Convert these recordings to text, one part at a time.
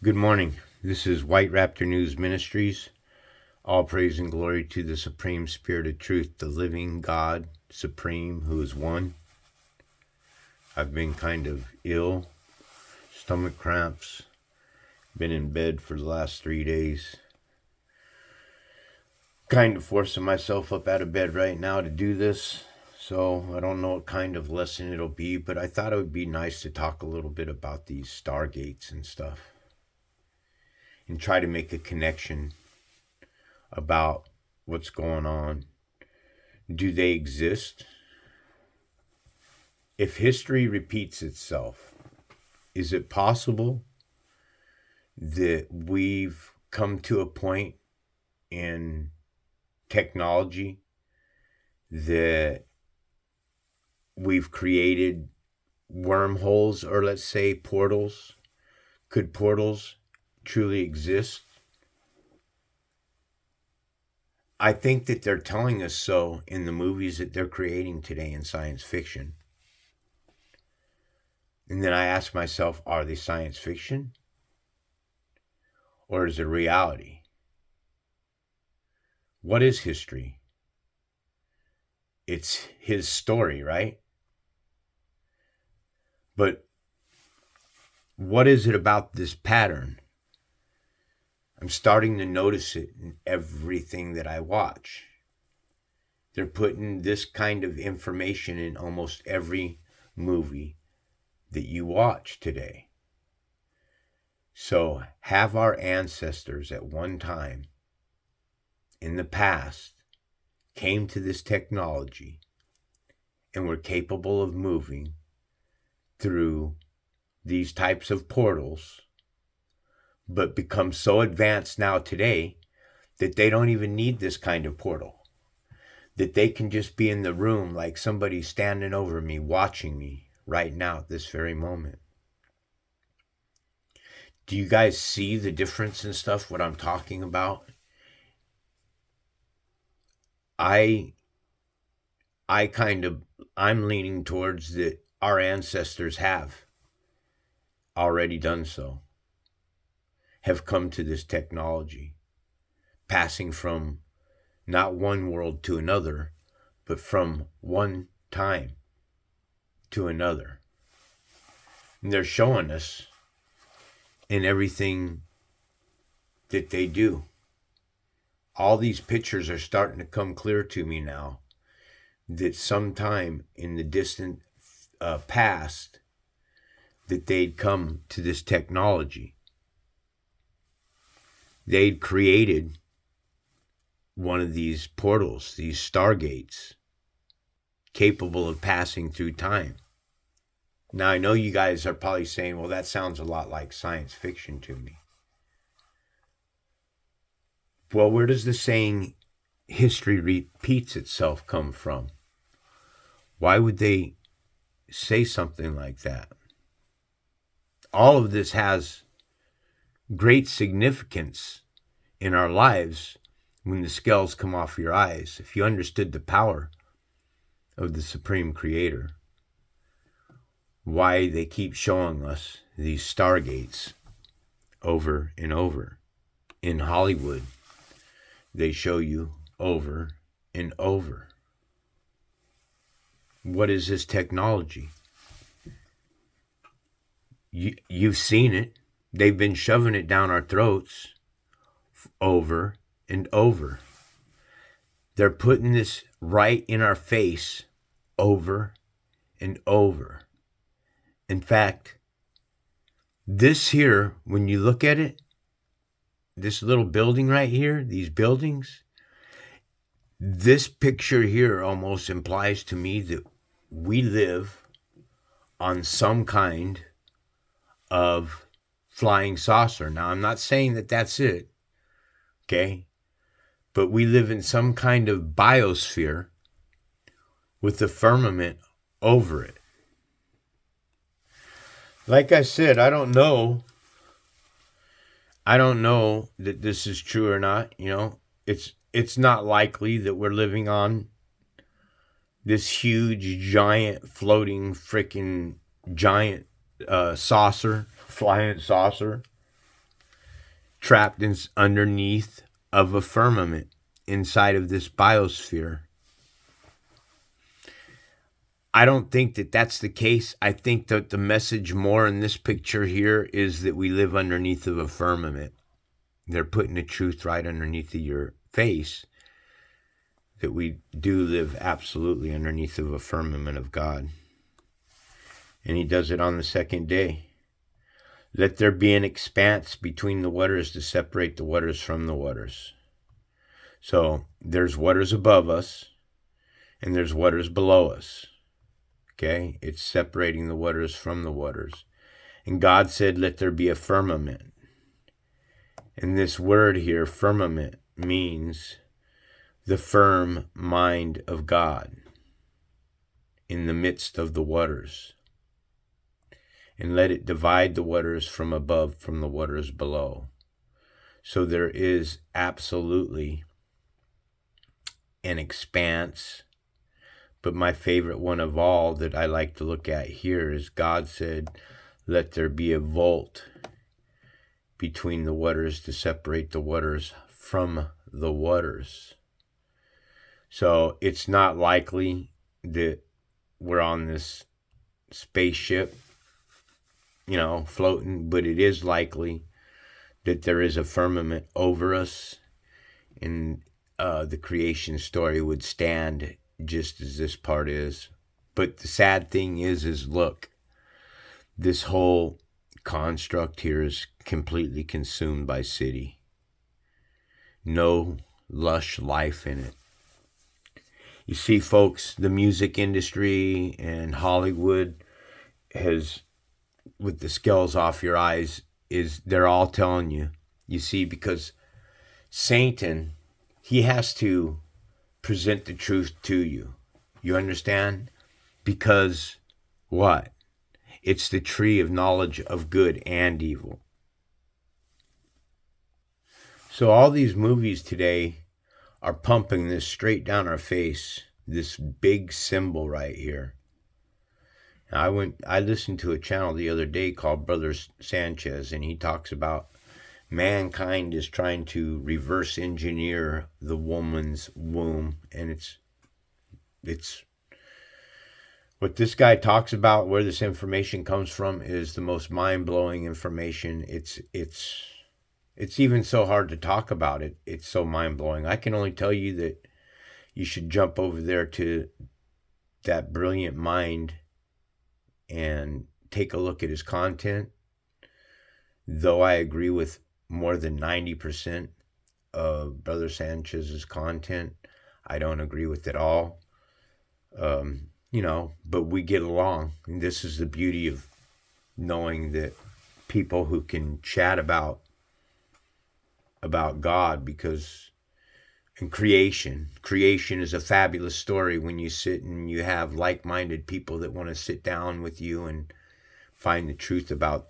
Good morning. This is White Raptor News Ministries. All praise and glory to the Supreme Spirit of Truth, the living God, Supreme, who is one. I've been kind of ill, stomach cramps, been in bed for the last 3 days. Kind of forcing myself up out of bed right now to do this. So I don't know what kind of lesson it'll be, but I thought it would be nice to talk a little bit about these stargates and stuff and try to make a connection about what's going on. Do they exist? If history repeats itself, is it possible that we've come to a point in technology that we've created wormholes, or let's say portals? Could portals truly exist? I think that they're telling us so in the movies that they're creating today in science fiction. And then I ask myself, are they science fiction? Or is it reality? What is history? It's his story, right? But what is it about this pattern? I'm starting to notice it in everything that I watch. They're putting this kind of information in almost every movie that you watch today. So, have our ancestors at one time in the past came to this technology and were capable of moving through these types of portals, but become so advanced now today that they don't even need this kind of portal, that they can just be in the room like somebody standing over me, watching me right now at this very moment. Do you guys see the difference in stuff, what I'm talking about? I'm leaning towards that our ancestors have already done so, have come to this technology, passing from not one world to another, but from one time to another. And they're showing us in everything that they do. All these pictures are starting to come clear to me now that sometime in the distant past that they'd come to this technology. They'd created one of these portals, these stargates, capable of passing through time. Now, I know you guys are probably saying, well, that sounds a lot like science fiction to me. Well, where does the saying history repeats itself come from? Why would they say something like that? All of this has great significance in our lives when the scales come off your eyes. If you understood the power of the Supreme Creator, why they keep showing us these stargates over and over. In Hollywood, they show you over and over. What is this technology? You've seen it. They've been shoving it down our throats over and over. They're putting this right in our face over and over. In fact, this here, when you look at it, this little building right here, these buildings, this picture here almost implies to me that we live on some kind of flying saucer. Now, I'm not saying that that's it, okay? But we live in some kind of biosphere with the firmament over it. Like I said, I don't know that this is true or not. You know, it's not likely that we're living on this huge, giant, floating, freaking giant saucer, flying saucer. trapped underneath of a firmament inside of this biosphere. I don't think that that's the case. I think that the message more in this picture here is that we live underneath of a firmament. They're putting the truth right underneath of your face, that we do live absolutely underneath of a firmament of God. And he does it on the second day. Let there be an expanse between the waters to separate the waters from the waters. So there's waters above us and there's waters below us. Okay, it's separating the waters from the waters. And God said, let there be a firmament. And this word here, firmament, means the firm mind of God in the midst of the waters. And let it divide the waters from above from the waters below. So there is absolutely an expanse. But my favorite one of all that I like to look at here is God said, let there be a vault between the waters to separate the waters from the waters. So it's not likely that we're on this spaceship, floating, but it is likely that there is a firmament over us, and the creation story would stand just as this part is. But the sad thing is look, this whole construct here is completely consumed by city. No lush life in it. You see, folks, the music industry and Hollywood has, with the scales off your eyes, they're all telling you. You see, because Satan, he has to present the truth to you. You understand? Because what? It's the tree of knowledge of good and evil. So all these movies today are pumping this straight down our face, this big symbol right here. I listened to a channel the other day called Brother Sanchez, and he talks about mankind is trying to reverse engineer the woman's womb, and it's what this guy talks about, where this information comes from, is the most mind-blowing information. It's even so hard to talk about it. It's so mind-blowing. I can only tell you that you should jump over there to that brilliant mind and take a look at his content. Though I agree with more than 90% of Brother Sanchez's content, I don't agree with it all. But we get along. And this is the beauty of knowing that people who can chat about God, because in creation is a fabulous story when you sit and you have like-minded people that want to sit down with you and find the truth about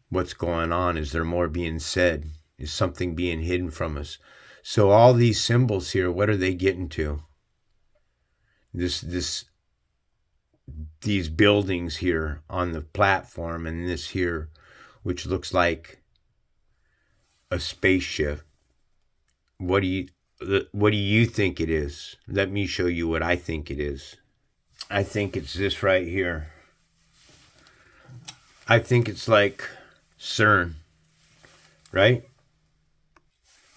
what's going on. Is there more being said? Is something being hidden from us? So all these symbols here, what are they getting to? These buildings here on the platform, and this here, which looks like a spaceship. What do you think it is? Let me show you what I think it is. I think it's this right here. I think it's like CERN, right?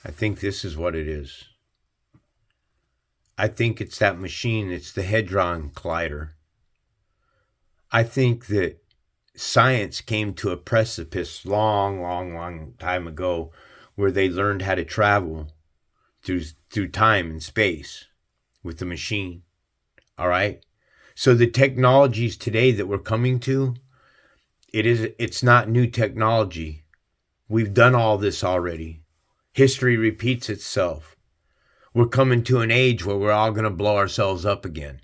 I think this is what it is. I think it's that machine. It's the Hadron Collider. I think that science came to a precipice long time ago where they learned how to travel through time and space with the machine. All right? So the technologies today that we're coming to, it's not new technology. We've done all this already. History repeats itself. We're coming to an age where we're all going to blow ourselves up again.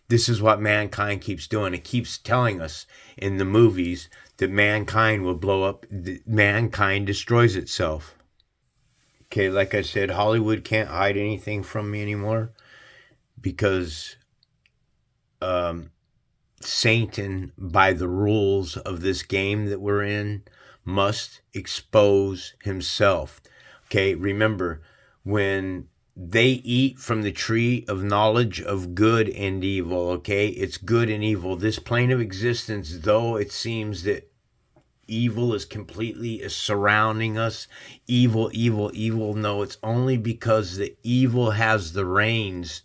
This is what mankind keeps doing. It keeps telling us in the movies that mankind will blow up. Mankind destroys itself. Okay, like I said, Hollywood can't hide anything from me anymore, because Satan, by the rules of this game that we're in, must expose himself. Okay, remember, when they eat from the tree of knowledge of good and evil, okay, it's good and evil. This plane of existence, though it seems that evil is completely surrounding us, evil, evil, evil, no, it's only because the evil has the reins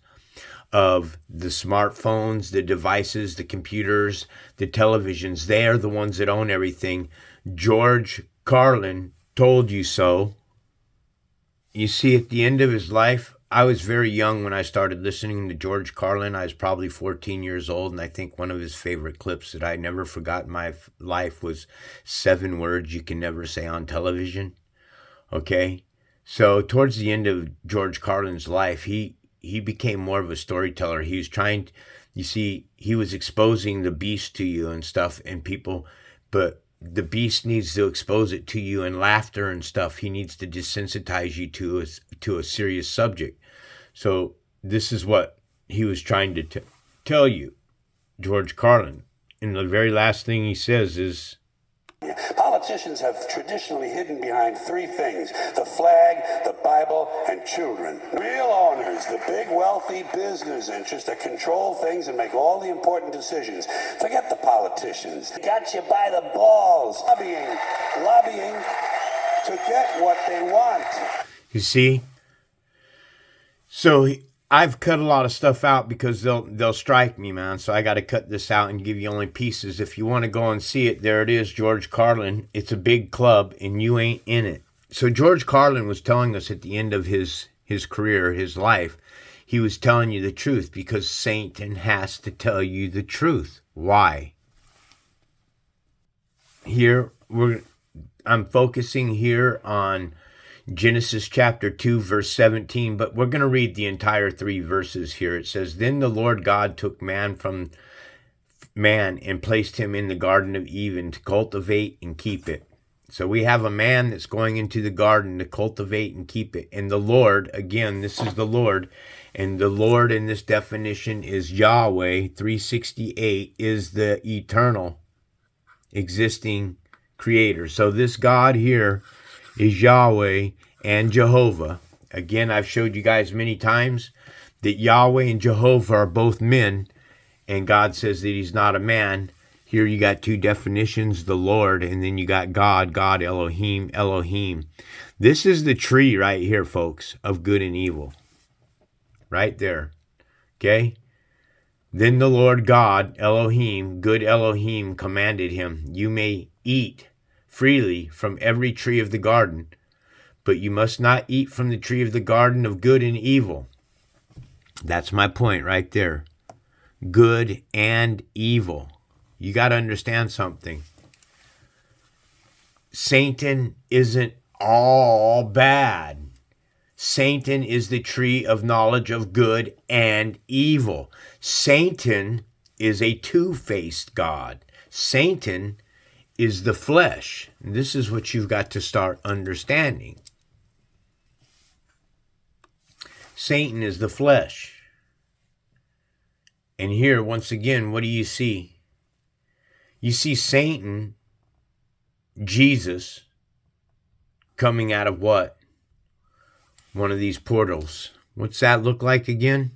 of the smartphones, the devices, the computers, the televisions. They are the ones that own everything. George Carlin told you so. You see, at the end of his life, I was very young when I started listening to George Carlin. I was probably 14 years old, and I think one of his favorite clips that I never forgot in my life was 7 words you can never say on television. Okay? So towards the end of George Carlin's life, he became more of a storyteller. He was trying, you see, he was exposing the beast to you and stuff, and people, but the beast needs to expose it to you in laughter and stuff. He needs to desensitize you to a serious subject. So this is what he was trying to tell you, George Carlin. And the very last thing he says is, politicians have traditionally hidden behind 3 things: the flag, the Bible, and children. Real owners, the big wealthy business interests that control things and make all the important decisions. Forget the politicians. They got you by the balls, lobbying to get what they want. You see? So I've cut a lot of stuff out because they'll strike me, man. So I got to cut this out and give you only pieces. If you want to go and see it, there it is, George Carlin. It's a big club, and you ain't in it. So George Carlin was telling us at the end of his career, his life, he was telling you the truth because Satan has to tell you the truth. Why? Here I'm focusing here on Genesis chapter 2, verse 17, but we're going to read the entire 3 verses here. It says, "Then the Lord God took man from man and placed him in the Garden of Eden to cultivate and keep it." So we have a man that's going into the garden to cultivate and keep it. And the Lord, again, this is the Lord, and the Lord in this definition is Yahweh. 368 is the eternal existing creator. So this God here is Yahweh and Jehovah. Again, I've showed you guys many times that Yahweh and Jehovah are both men, and God says that he's not a man. Here you got 2 definitions, the Lord, and then you got God, God, Elohim, Elohim. This is the tree right here, folks, of good and evil. Right there. Okay? Then the Lord God, Elohim, good Elohim, commanded him, "You may eat freely from every tree of the garden, but you must not eat from the tree of the garden of good and evil." That's my point right there. Good and evil. You got to understand something. Satan isn't all bad. Satan is the tree of knowledge of good and evil. Satan is a two-faced God. Satan is the flesh. And this is what you've got to start understanding. Satan is the flesh. And here, once again, what do you see? You see Satan, Jesus, coming out of what? One of these portals. What's that look like again?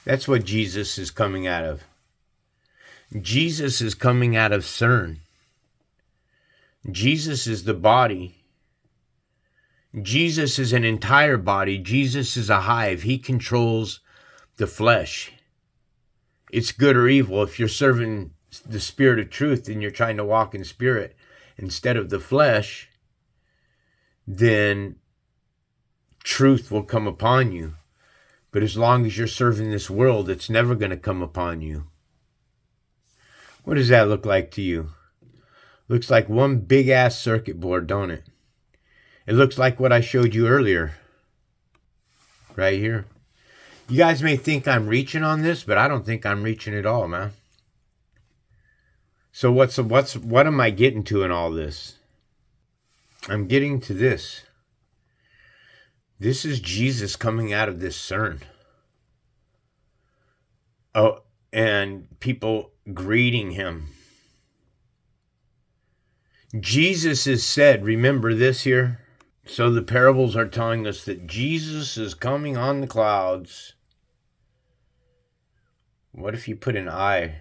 That's what Jesus is coming out of. Jesus is coming out of CERN. Jesus is the body. Jesus is an entire body. Jesus is a hive. He controls the flesh. It's good or evil. If you're serving the spirit of truth and you're trying to walk in spirit instead of the flesh, then truth will come upon you. But as long as you're serving this world, it's never going to come upon you. What does that look like to you? Looks like one big ass circuit board, don't it? It looks like what I showed you earlier. Right here. You guys may think I'm reaching on this, but I don't think I'm reaching at all, man. So what am I getting to in all this? I'm getting to this. This is Jesus coming out of this CERN. Oh, and people greeting him. Jesus is said, remember this here? So the parables are telling us that Jesus is coming on the clouds. What if you put an I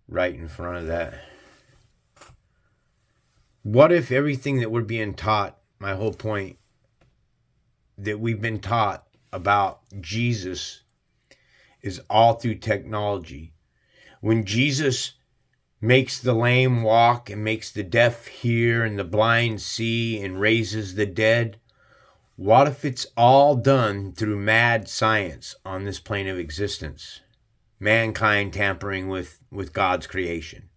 right in front of that? What if everything that we're being taught, my whole point, that we've been taught about Jesus is all through technology? When Jesus makes the lame walk and makes the deaf hear and the blind see and raises the dead, what if it's all done through mad science on this plane of existence? Mankind tampering with God's creation.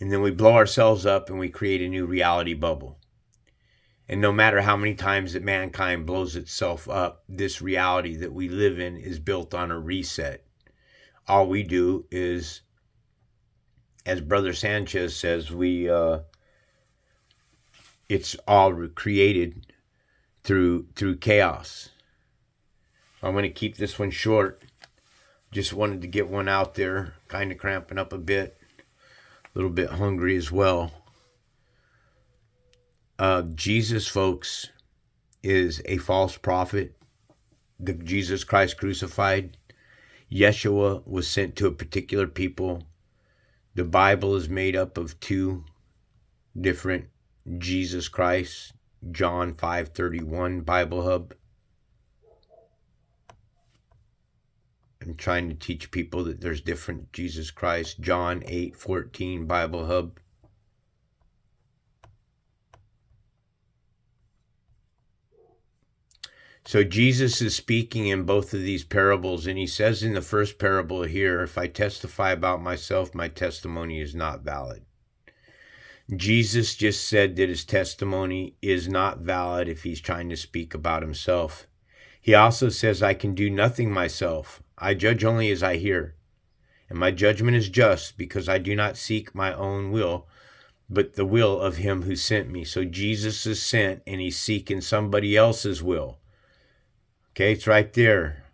And then we blow ourselves up and we create a new reality bubble. And no matter how many times that mankind blows itself up, this reality that we live in is built on a reset. All we do is, as Brother Sanchez says, it's all created through chaos. I'm going to keep this one short. Just wanted to get one out there, kind of cramping up a bit, a little bit hungry as well. Jesus, folks, is a false prophet. The Jesus Christ crucified. Yeshua was sent to a particular people. The Bible is made up of two different Jesus Christ. John 5:31 Bible Hub. I'm trying to teach people that there's different Jesus Christ. John 8:14 Bible Hub. So Jesus is speaking in both of these parables, and he says in the first parable here, if I testify about myself, my testimony is not valid. Jesus just said that his testimony is not valid if he's trying to speak about himself. He also says, I can do nothing myself. I judge only as I hear. And my judgment is just, because I do not seek my own will, but the will of him who sent me. So Jesus is sent, and he's seeking somebody else's will. Okay, it's right there.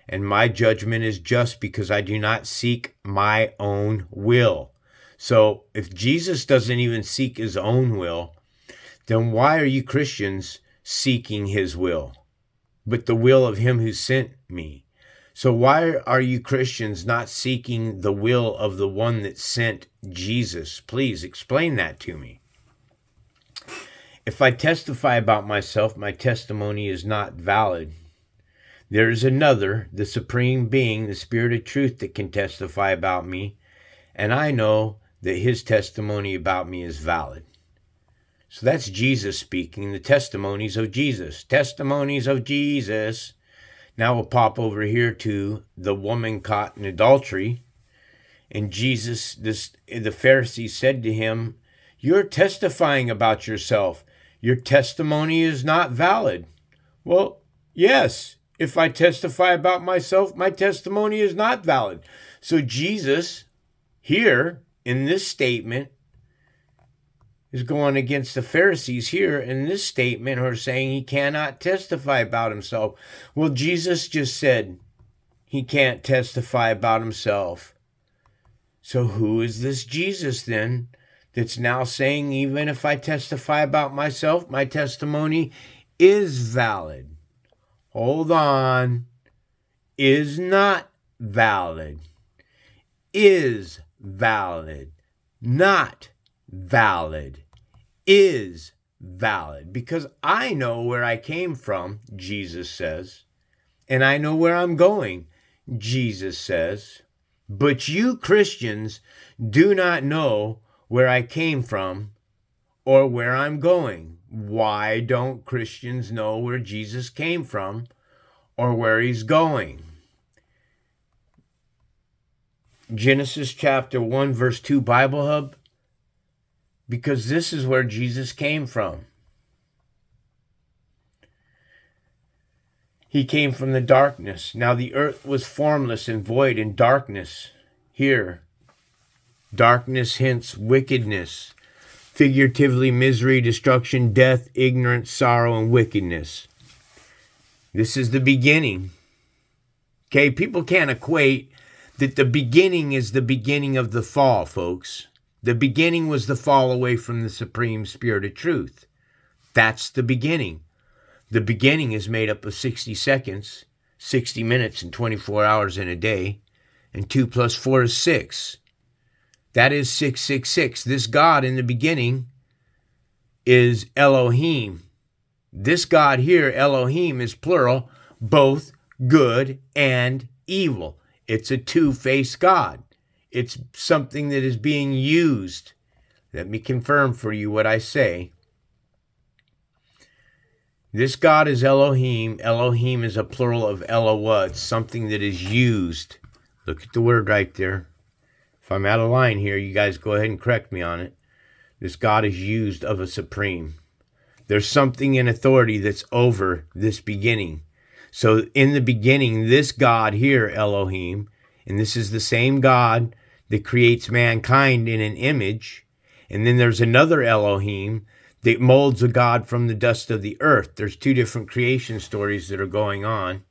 And my judgment is just, because I do not seek my own will. So if Jesus doesn't even seek his own will, then why are you Christians seeking his will, but the will of him who sent me? So why are you Christians not seeking the will of the one that sent Jesus? Please explain that to me. If I testify about myself, my testimony is not valid. There is another, the Supreme Being, the Spirit of Truth, that can testify about me, and I know that his testimony about me is valid. So that's Jesus speaking, the testimonies of Jesus. Testimonies of Jesus. Now we'll pop over here to the woman caught in adultery. And Jesus, the Pharisees said to him, you're testifying about yourself. Your testimony is not valid. Well, yes, if I testify about myself, my testimony is not valid. So Jesus, here in this statement, is going against the Pharisees here in this statement, who are saying he cannot testify about himself. Well, Jesus just said he can't testify about himself. So who is this Jesus then that's now saying, even if I testify about myself, my testimony is valid? Hold on. Is not valid. Is valid. Not valid. Is valid. Because I know where I came from, Jesus says, and I know where I'm going, Jesus says. But you Christians do not know where I came from or where I'm going. Why don't Christians know where Jesus came from or where he's going? Genesis chapter 1 verse 2 Bible Hub. Because this is where Jesus came from. He came from the darkness. Now the earth was formless and void, and darkness. Here, darkness hints wickedness. Figuratively, misery, destruction, death, ignorance, sorrow, and wickedness. This is the beginning. Okay, people can't equate that the beginning is the beginning of the fall, folks. The beginning was the fall away from the supreme spirit of truth. That's the beginning. The beginning is made up of 60 seconds, 60 minutes, and 24 hours in a day. And 2 plus 4 is 6. That is 666. This God in the beginning is Elohim. This God here, Elohim, is plural, both good and evil. It's a two-faced God. It's something that is being used. Let me confirm for you what I say. This God is Elohim. Elohim is a plural of Eloah. It's something that is used. Look at the word right there. If I'm out of line here, you guys go ahead and correct me on it. This God is used of a supreme. There's something in authority that's over this beginning. So in the beginning, this God here, Elohim, and this is the same God that creates mankind in an image. And then there's another Elohim that molds a God from the dust of the earth. There's two different creation stories that are going on.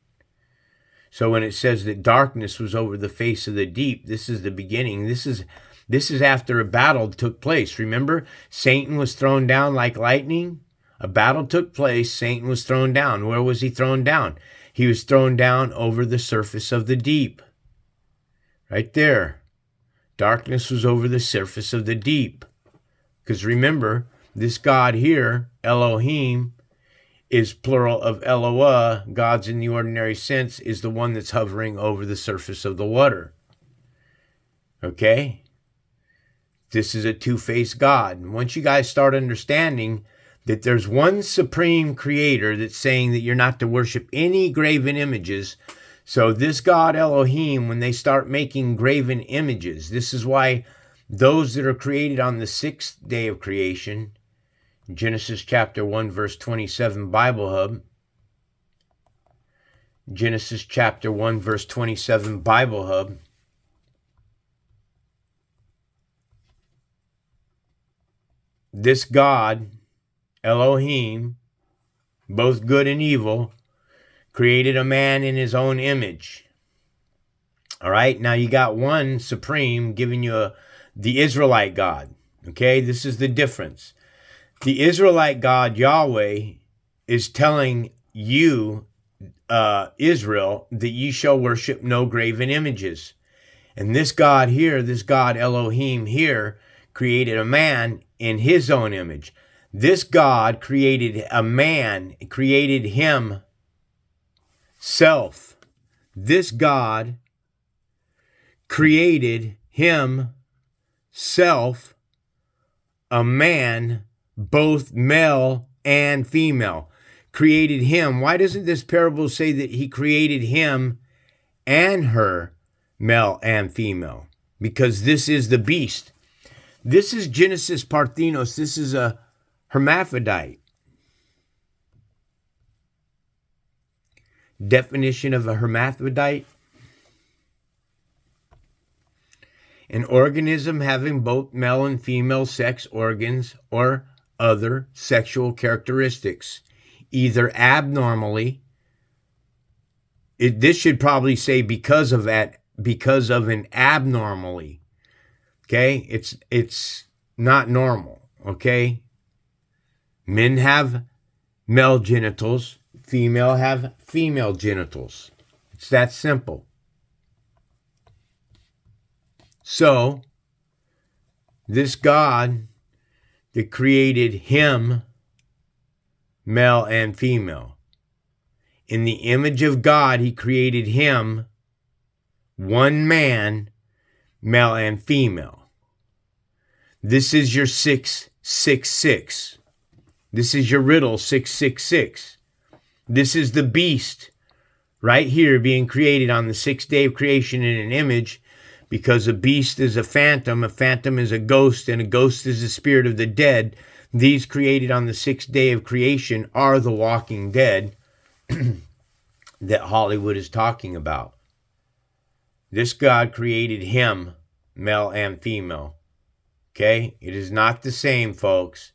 So when it says that darkness was over the face of the deep, this is the beginning. This is after a battle took place. Remember, Satan was thrown down like lightning. A battle took place. Satan was thrown down. Where was he thrown down? He was thrown down over the surface of the deep. Right there. Darkness was over the surface of the deep. Because remember, this God here, Elohim, is plural of Eloah. God's in the ordinary sense is the one that's hovering over the surface of the water. Okay? This is a two-faced God. And once you guys start understanding that there's one supreme creator that's saying that you're not to worship any graven images. So this God Elohim, when they start making graven images, this is why those that are created on the sixth day of creation, Genesis chapter 1, verse 27, Bible Hub. Genesis chapter 1, verse 27, Bible Hub. This God, Elohim, both good and evil, created a man in his own image. All right, now you got one supreme giving you the Israelite God. Okay, this is the difference. The Israelite God, Yahweh, is telling you, Israel, that ye shall worship no graven images. And this God here, this God Elohim here, created a man in his own image. This God created a man, created himself. This God created himself, a man, both male and female. Created him. Why doesn't this parable say that he created him and her, male and female? Because this is the beast. This is Genesis Parthenos. This is a hermaphrodite. Definition of a hermaphrodite: an organism having both male and female sex organs or other sexual characteristics, either abnormally. This should probably say because of an abnormally. Okay, it's not normal. Okay, men have male genitals, female have female genitals. It's that simple. So, this God that created him, male and female, in the image of God, he created him, one man, male and female. This is your 666. This is your riddle, 666. This is the beast right here being created on the sixth day of creation in an image, because a beast is a phantom is a ghost, and a ghost is the spirit of the dead. These created on the sixth day of creation are the walking dead that Hollywood is talking about. This God created him, male and female. Okay? It is not the same, folks.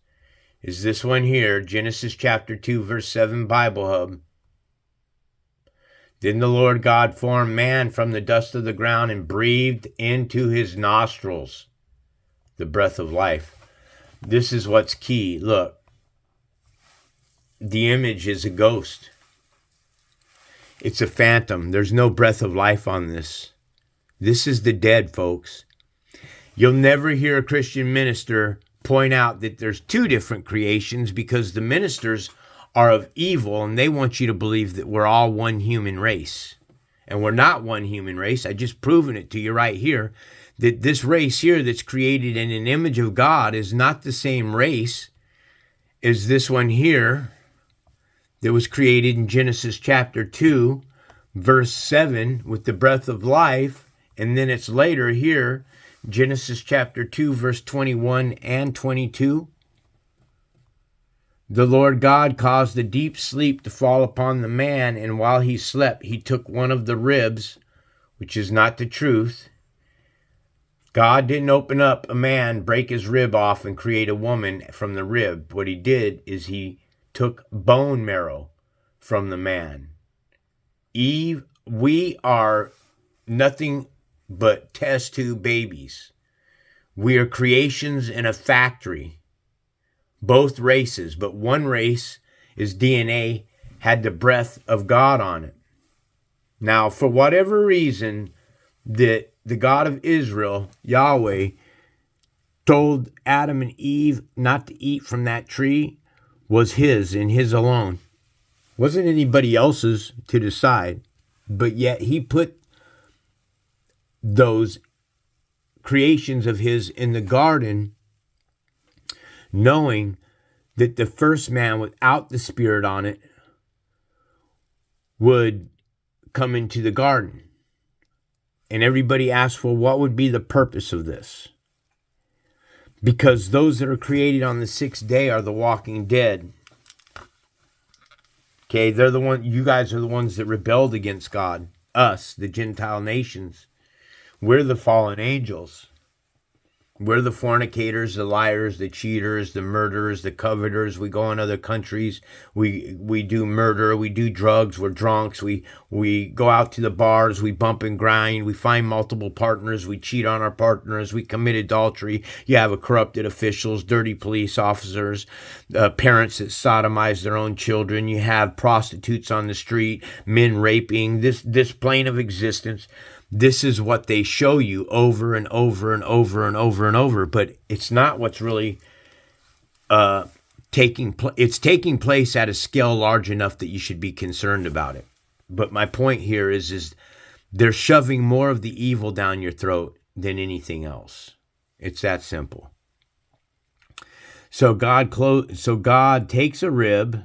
Is this one here, Genesis chapter 2, verse 7, Bible Hub. Then the Lord God formed man from the dust of the ground and breathed into his nostrils. the breath of life. This is what's key. Look, the image is a ghost. It's a phantom. There's no breath of life on this. This is the dead, folks. You'll never hear a Christian minister point out that there's two different creations, because the ministers are of evil and they want you to believe that we're all one human race. And we're not one human race. I just proven it to you right here, that this race here that's created in an image of God is not the same race as this one here that was created in Genesis chapter 2, verse 7, with the breath of life. And then it's later here, Genesis chapter 2, verse 21 and 22. The Lord God caused a deep sleep to fall upon the man, and while he slept, he took one of the ribs, which is not the truth. God didn't open up a man, break his rib off, and create a woman from the rib. What he did is he took bone marrow from the man. Eve, we are nothing but test tube babies. We are creations in a factory. Both races, but one race is DNA, had the breath of God on it. Now, for whatever reason that the God of Israel, Yahweh, told Adam and Eve not to eat from that tree, was his and his alone. Wasn't anybody else's to decide, but yet he put those creations of his in the garden, knowing that the first man without the Spirit on it would come into the garden. And everybody asked, well, what would be the purpose of this? Because those that are created on the sixth day are the walking dead. Okay, they're the one. You guys are the ones that rebelled against God. Us, the Gentile nations. We're the fallen angels. We're the fornicators, the liars, the cheaters, the murderers, the coveters. We go in other countries. We do murder. We do drugs. We're drunks. We go out to the bars. We bump and grind. We find multiple partners. We cheat on our partners. We commit adultery. You have corrupted officials, dirty police officers, parents that sodomize their own children. You have prostitutes on the street, men raping. This plane of existence. This is what they show you over and over and over and over and over, but it's not what's really taking place. It's taking place at a scale large enough that you should be concerned about it. But my point here is they're shoving more of the evil down your throat than anything else. It's that simple. So God takes a rib,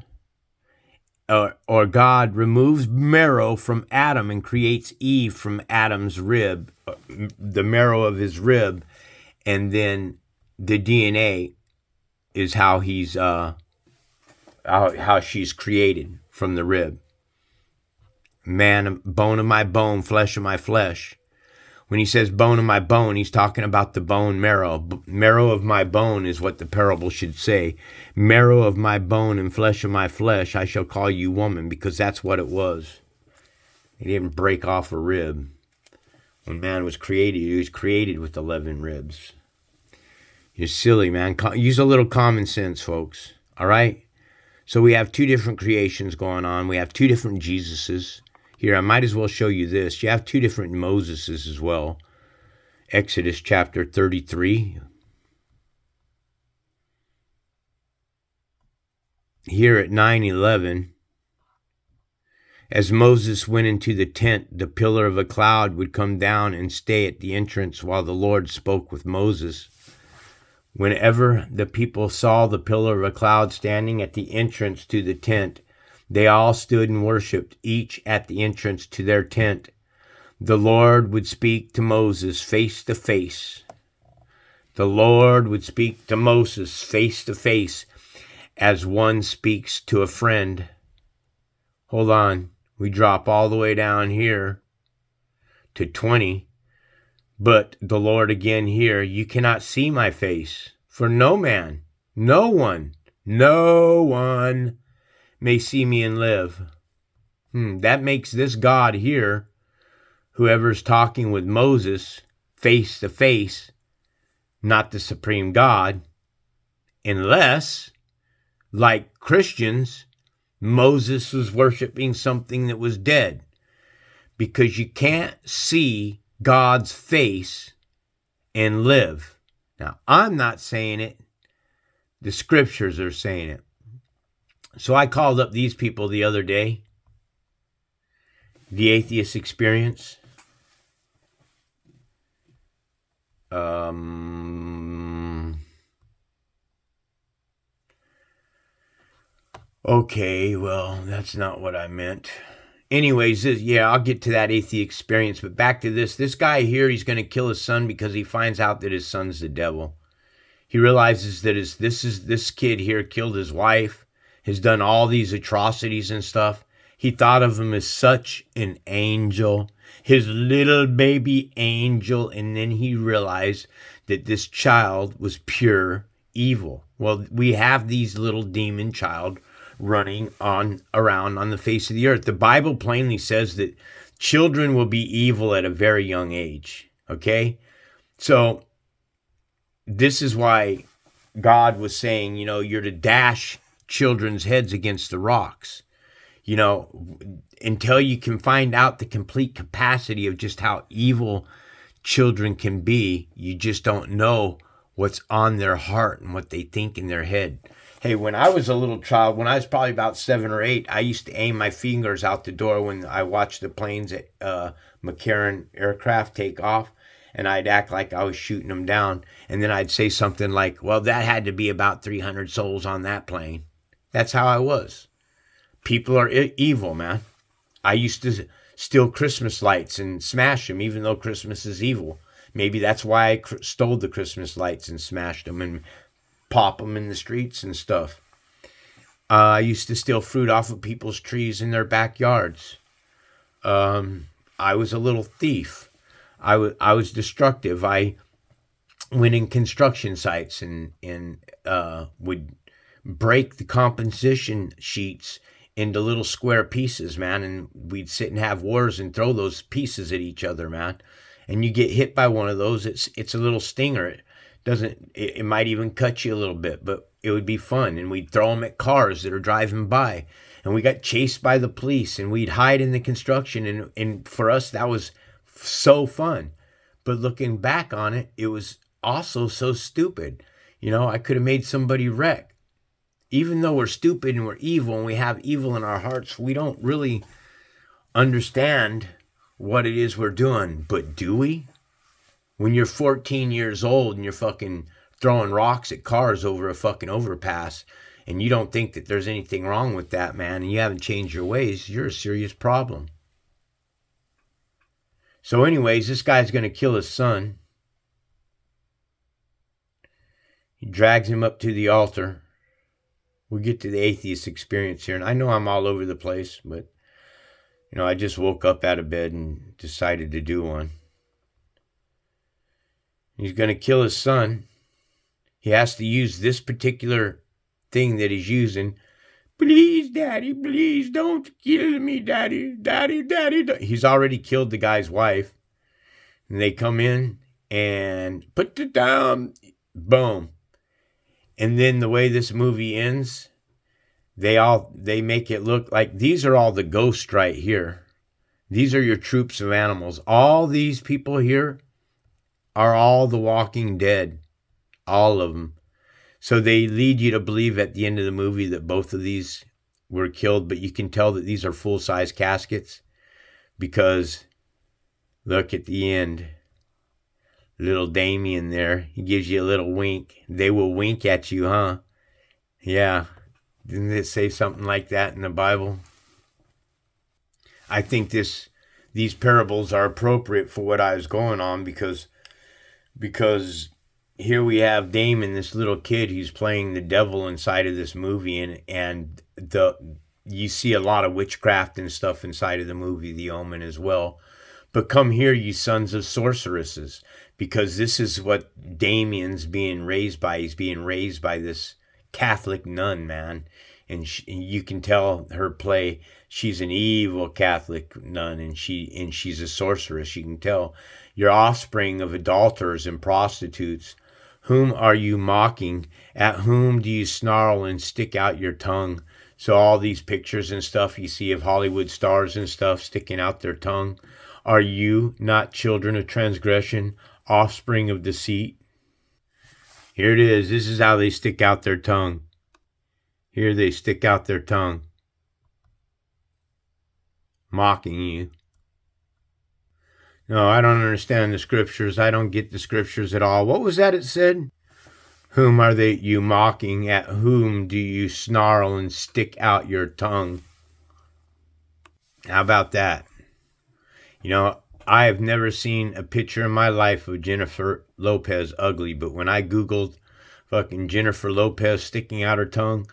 or God removes marrow from Adam and creates Eve from Adam's rib, the marrow of his rib, and then the DNA is how he's how she's created from the rib. Man, bone of my bone, flesh of my flesh. When he says bone of my bone, he's talking about the bone marrow. Marrow of my bone is what the parable should say. Marrow of my bone and flesh of my flesh, I shall call you woman, because that's what it was. He didn't break off a rib. When man was created, he was created with 11 ribs. You're silly, man. Use a little common sense, folks. All right? So we have two different creations going on. We have two different Jesuses. Here, I might as well show you this. You have two different Moseses as well. Exodus chapter 33. Here at 9:11, as Moses went into the tent, the pillar of a cloud would come down and stay at the entrance while the Lord spoke with Moses. Whenever the people saw the pillar of a cloud standing at the entrance to the tent, they all stood and worshipped, each at the entrance to their tent. The Lord would speak to Moses face to face. The Lord would speak to Moses face to face as one speaks to a friend. Hold on. We drop all the way down here to 20. But the Lord again here, you cannot see my face, for no man, no one may see me and live. That makes this God here, whoever's talking with Moses face to face, not the supreme God, unless, like Christians, Moses was worshiping something that was dead. Because you can't see God's face and live. Now, I'm not saying it. The scriptures are saying it. So I called up these people the other day, the Atheist Experience. Okay, well, that's not what I meant. Anyways, yeah, I'll get to that Atheist Experience, but back to this. This guy here, he's going to kill his son because he finds out that his son's the devil. He realizes that this kid here killed his wife, has done all these atrocities and stuff. He thought of him as such an angel, his little baby angel, and then he realized that this child was pure evil. Well, we have these little demon child running around on the face of the earth. The Bible plainly says that children will be evil at a very young age. Okay? So this is why God was saying, you're to dash children's heads against the rocks. Until you can find out the complete capacity of just how evil children can be, you just don't know what's on their heart and what they think in their head. Hey, when I was a little child, when I was probably about 7 or 8, I used to aim my fingers out the door when I watched the planes at McCarran aircraft take off, and I'd act like I was shooting them down. And then I'd say something like, well, that had to be about 300 souls on that plane. That's how I was. People are evil, man. I used to steal Christmas lights and smash them, even though Christmas is evil. Maybe that's why I stole the Christmas lights and smashed them and pop them in the streets and stuff. I used to steal fruit off of people's trees in their backyards. I was a little thief. I was destructive. I went in construction sites and would break the composition sheets into little square pieces, man, and we'd sit and have wars and throw those pieces at each other, man. And you get hit by one of those, it's a little stinger. It might even cut you a little bit, but it would be fun. And we'd throw them at cars that are driving by, and we got chased by the police, and we'd hide in the construction, and for us that was so fun. But looking back on it, it was also so stupid. I could have made somebody wreck. Even though we're stupid and we're evil and we have evil in our hearts, we don't really understand what it is we're doing. But do we? When you're 14 years old and you're fucking throwing rocks at cars over a fucking overpass and you don't think that there's anything wrong with that, man, and you haven't changed your ways, you're a serious problem. So anyways, this guy's going to kill his son. He drags him up to the altar. We get to the Atheist Experience here, and I know I'm all over the place, but, I just woke up out of bed and decided to do one. He's going to kill his son. He has to use this particular thing that he's using. Please, Daddy, please don't kill me, Daddy. Daddy. He's already killed the guy's wife. And they come in and put it down. Boom. And then the way this movie ends, they make it look like these are all the ghosts right here. These are your troops of animals. All these people here are all the Walking Dead. All of them. So they lead you to believe at the end of the movie that both of these were killed, but you can tell that these are full-size caskets because look at the end. Little Damien there, he gives you a little wink. They will wink at you, huh? Yeah. Didn't it say something like that in the Bible? I think these parables are appropriate for what I was going on because here we have Damon, this little kid who's playing the devil inside of this movie, and you see a lot of witchcraft and stuff inside of the movie, The Omen, as well. But come here, you sons of sorceresses, because this is what Damien's being raised by. He's being raised by this Catholic nun, man. And you can tell her play. She's an evil Catholic nun, and she's a sorceress. You can tell. Your offspring of adulterers and prostitutes Whom are you mocking? At whom do you snarl and stick out your tongue? So all these pictures and stuff you see of Hollywood stars and stuff sticking out their tongue. Are you not children of transgression, offspring of deceit? Here it is. This is how they stick out their tongue. Here they stick out their tongue. Mocking you. No, I don't understand the scriptures. I don't get the scriptures at all. What was that it said? Whom are you mocking? At whom do you snarl and stick out your tongue? How about that? You know, I have never seen a picture in my life of Jennifer Lopez ugly, but when I Googled fucking Jennifer Lopez sticking out her tongue,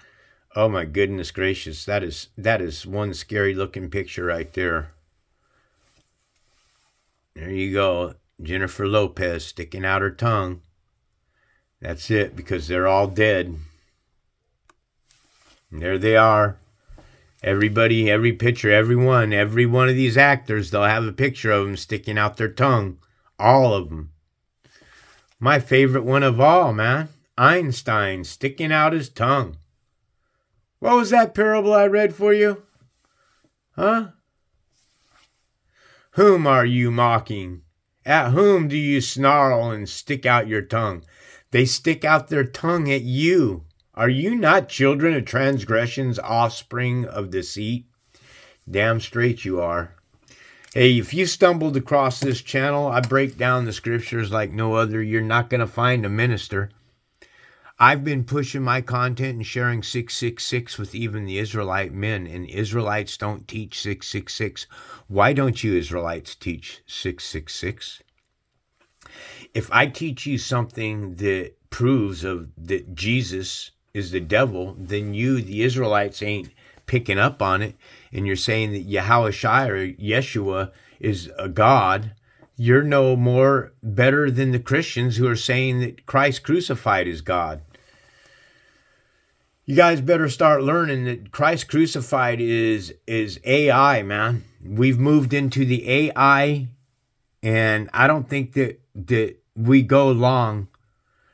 oh my goodness gracious, that is one scary looking picture right there. There you go, Jennifer Lopez sticking out her tongue. That's it, because they're all dead. And there they are. Everybody, every picture, every one of these actors, they'll have a picture of them sticking out their tongue. All of them. My favorite one of all, man. Einstein sticking out his tongue. What was that parable I read for you? Huh? Whom are you mocking? At whom do you snarl and stick out your tongue? They stick out their tongue at you. Are you not children of transgressions, offspring of deceit? Damn straight you are. Hey, if you stumbled across this channel, I break down the scriptures like no other. You're not going to find a minister. I've been pushing my content and sharing 666 with even the Israelite men, and Israelites don't teach 666. Why don't you Israelites teach 666? If I teach you something that proves that Jesus is the devil, then you, the Israelites, ain't picking up on it, and you're saying that Yahushua or Yeshua is a God. You're no more better than the Christians who are saying that Christ crucified is God. You guys better start learning that Christ crucified is AI, man. We've moved into the AI, and I don't think that we go long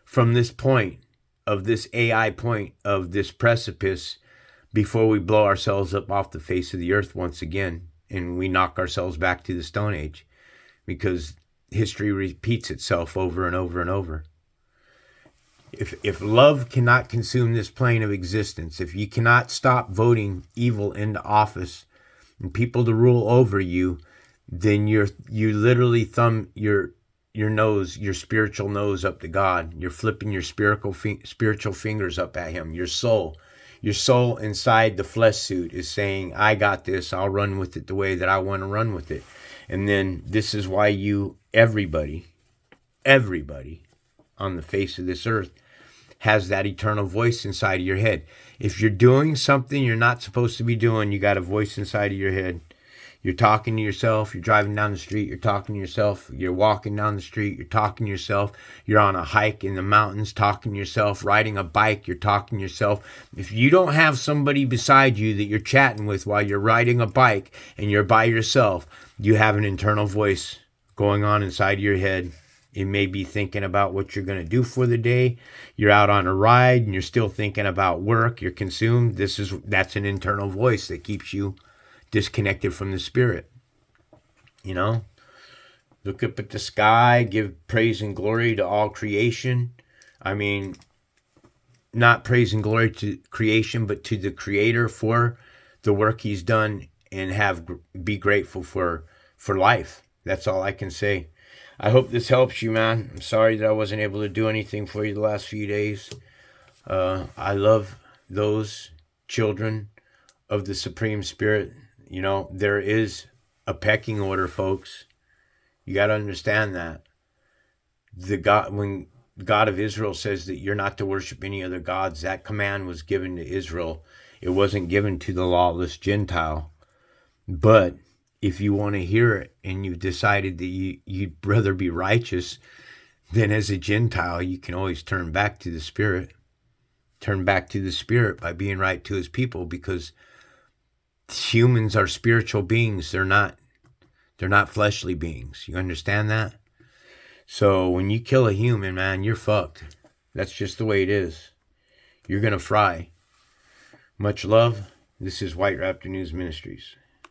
from this point of this AI point of this precipice before we blow ourselves up off the face of the earth once again, and we knock ourselves back to the Stone Age, because history repeats itself over and over and over. If love cannot consume this plane of existence, if you cannot stop voting evil into office and people to rule over you, then you literally thumb your nose, your spiritual nose up to God. You're flipping your spiritual fingers up at him. Your soul inside the flesh suit is saying, I got this. I'll run with it the way that I want to run with it. And then this is why everybody on the face of this earth has that eternal voice inside of your head. If you're doing something you're not supposed to be doing, you got a voice inside of your head. You're talking to yourself. You're driving down the street. You're talking to yourself. You're walking down the street. You're talking to yourself. You're on a hike in the mountains, talking to yourself. Riding a bike, you're talking to yourself. If you don't have somebody beside you that you're chatting with while you're riding a bike and you're by yourself, you have an internal voice going on inside your head. It may be thinking about what you're going to do for the day. You're out on a ride and you're still thinking about work. You're consumed. That's an internal voice that keeps you disconnected from the spirit. You know, look up at the sky, give praise and glory to all creation. I mean, not praise and glory to creation, but to the Creator for the work he's done, and be grateful for life. That's all I can say. I hope this helps you, man. I'm sorry that I wasn't able to do anything for you the last few days. I love those children of the Supreme Spirit. You know, there is a pecking order, folks. You got to understand that. When God of Israel says that you're not to worship any other gods, that command was given to Israel. It wasn't given to the lawless Gentile. But if you want to hear it and you've decided that you'd rather be righteous than as a Gentile, you can always turn back to the Spirit. Turn back to the Spirit by being right to his people, because humans are spiritual beings. They're not fleshly beings. You understand that? So when you kill a human, man, you're fucked. That's just the way it is. You're going to fry. Much love. This is White Raptor News Ministries.